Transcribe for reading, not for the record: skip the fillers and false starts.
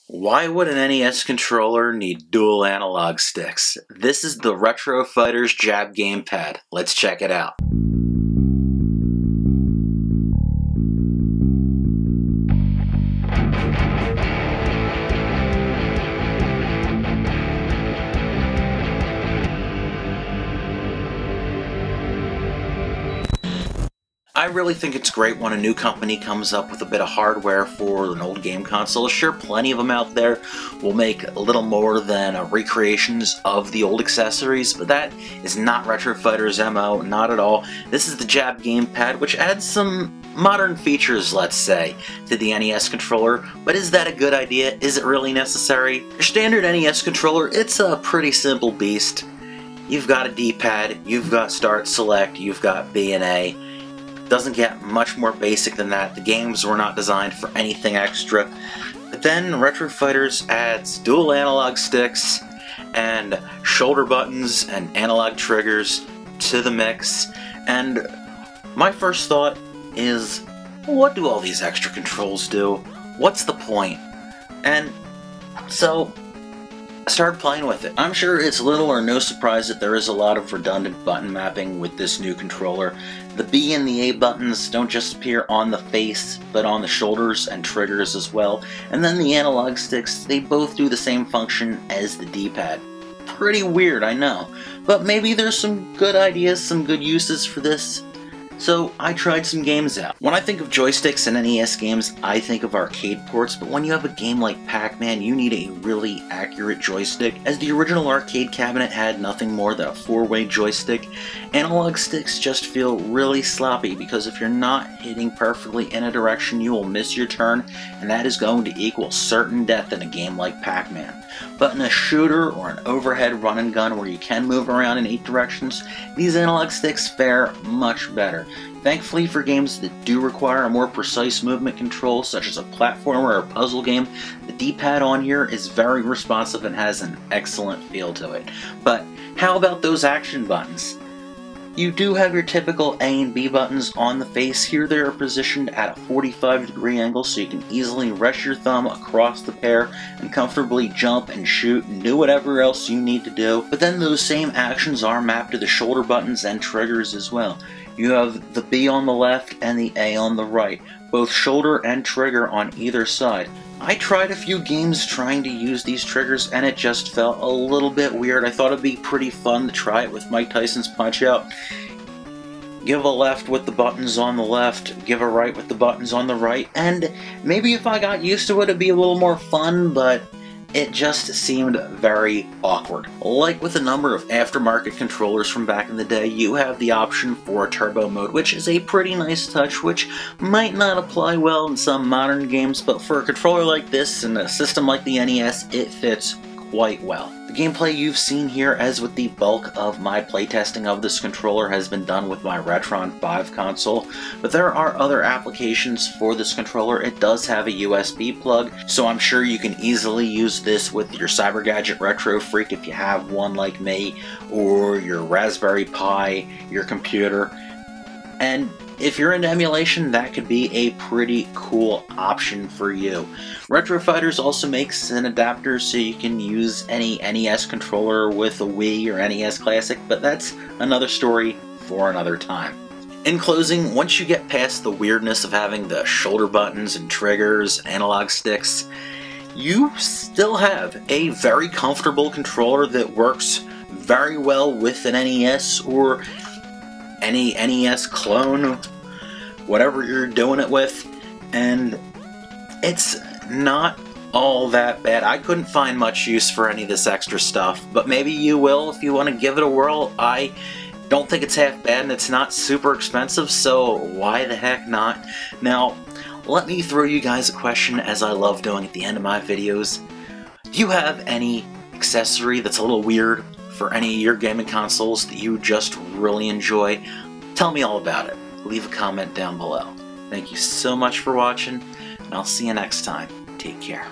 Why would an NES controller need dual analog sticks? This is the Retro Fighters Jab Gamepad. Let's check it out. I really think it's great when a new company comes up with a bit of hardware for an old game console. Sure, plenty of them out there will make a little more than recreations of the old accessories, but that is not Retro Fighters' MO, not at all. This is the Jab Gamepad, which adds some modern features, let's say, to the NES controller, but is that a good idea? Is it really necessary? Your standard NES controller, it's a pretty simple beast. You've got a D-pad, you've got start, select, you've got B and A. Doesn't get much more basic than that. The games were not designed for anything extra. But then Retro Fighters adds dual analog sticks and shoulder buttons and analog triggers to the mix. And my first thought is, what do all these extra controls do? What's the point? And so I started playing with it. I'm sure it's little or no surprise that there is a lot of redundant button mapping with this new controller. The B and the A buttons don't just appear on the face, but on the shoulders and triggers as well. And then the analog sticks, they both do the same function as the D-pad. Pretty weird, I know. But maybe there's some good ideas, some good uses for this. So I tried some games out. When I think of joysticks and NES games, I think of arcade ports, but when you have a game like Pac-Man, you need a really accurate joystick. As the original arcade cabinet had nothing more than a 4-way joystick, analog sticks just feel really sloppy because if you're not hitting perfectly in a direction, you will miss your turn, and that is going to equal certain death in a game like Pac-Man. But in a shooter or an overhead run and gun where you can move around in 8 directions, these analog sticks fare much better. Thankfully for games that do require a more precise movement control, such as a platformer or a puzzle game, the D-pad on here is very responsive and has an excellent feel to it. But how about those action buttons? You do have your typical A and B buttons on the face. Here they are positioned at a 45-degree angle so you can easily rest your thumb across the pair and comfortably jump and shoot and do whatever else you need to do. But then those same actions are mapped to the shoulder buttons and triggers as well. You have the B on the left and the A on the right, both shoulder and trigger on either side. I tried a few games trying to use these triggers and it just felt a little bit weird. I thought it'd be pretty fun to try it with Mike Tyson's Punch-Out. Give a left with the buttons on the left, give a right with the buttons on the right, and maybe if I got used to it it'd be a little more fun, but it just seemed very awkward. Like with a number of aftermarket controllers from back in the day, you have the option for a turbo mode, which is a pretty nice touch, which might not apply well in some modern games, but for a controller like this and a system like the NES, it fits quite well. The gameplay you've seen here, as with the bulk of my playtesting of this controller, has been done with my Retron 5 console, but there are other applications for this controller. It does have a USB plug, so I'm sure you can easily use this with your CyberGadget Retro Freak if you have one like me, or your Raspberry Pi, your computer, and if you're into emulation, that could be a pretty cool option for you. Retro Fighters also makes an adapter so you can use any NES controller with a Wii or NES Classic, but that's another story for another time. In closing, once you get past the weirdness of having the shoulder buttons and triggers, analog sticks, you still have a very comfortable controller that works very well with an NES or any NES clone, whatever you're doing it with, and it's not all that bad. I couldn't find much use for any of this extra stuff, but maybe you will if you want to give it a whirl. I don't think it's half bad and it's not super expensive, so why the heck not? Now, let me throw you guys a question, as I love doing at the end of my videos. Do you have any accessory that's a little weird for any of your gaming consoles that you just really enjoy? Tell me all about it. Leave a comment down below. Thank you so much for watching, and I'll see you next time. Take care.